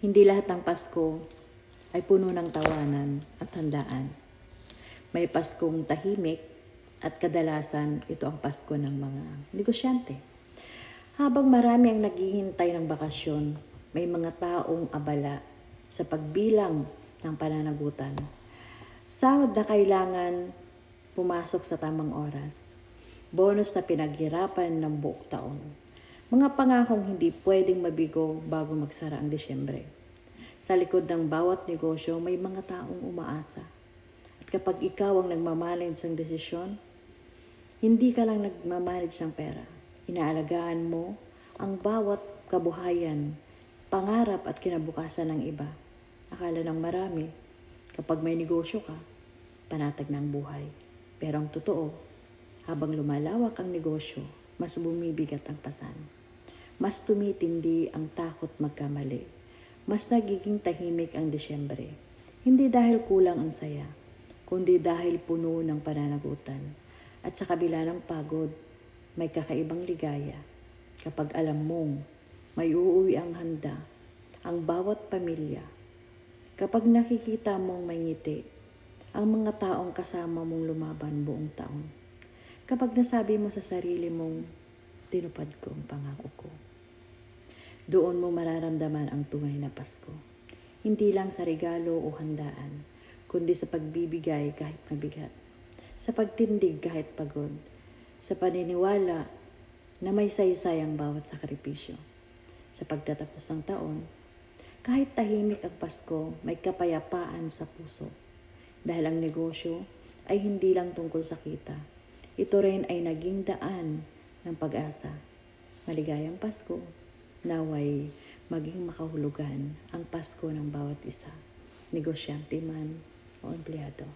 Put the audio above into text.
Hindi lahat ng Pasko ay puno ng tawanan at handaan. May Paskong tahimik at kadalasan ito ang Pasko ng mga negosyante. Habang marami ang naghihintay ng bakasyon, may mga taong abala sa pagbilang ng pananagutan. Sahod na kailangan pumasok sa tamang oras. Bonus na pinaghirapan ng buong taon. Mga pangakong hindi pwedeng mabigo bago magsara ang Disyembre. Sa likod ng bawat negosyo, may mga taong umaasa. At kapag ikaw ang nagmamanage ng desisyon, hindi ka lang nagmamanage ng pera. Inaalagaan mo ang bawat kabuhayan, pangarap at kinabukasan ng iba. Akala ng marami, kapag may negosyo ka, panatag ng buhay. Pero ang totoo, habang lumalawak ang negosyo, mas bumibigat ang pasan. Mas tumitindi ang takot magkamali. Mas nagiging tahimik ang Disyembre. Hindi dahil kulang ang saya, kundi dahil puno ng pananagutan. At sa kabila ng pagod, may kakaibang ligaya. Kapag alam mong may uuwi ang handa, ang bawat pamilya. Kapag nakikita mong may ngiti, ang mga taong kasama mong lumaban buong taon. Kapag nasabi mo sa sarili mong, tinupad ko ang pangako ko. Doon mo mararamdaman ang tunay na Pasko. Hindi lang sa regalo o handaan, kundi sa pagbibigay kahit mabigat. Sa pagtindig kahit pagod. Sa paniniwala na may saysay ang bawat sakripisyo. Sa pagtatapos ng taon, kahit tahimik ang Pasko, may kapayapaan sa puso. Dahil ang negosyo ay hindi lang tungkol sa kita. Ito rin ay naging daan ng pag-asa. Maligayang Pasko. Naway maging makahulugan ang Pasko ng bawat isa. Negosyante man o empleyado.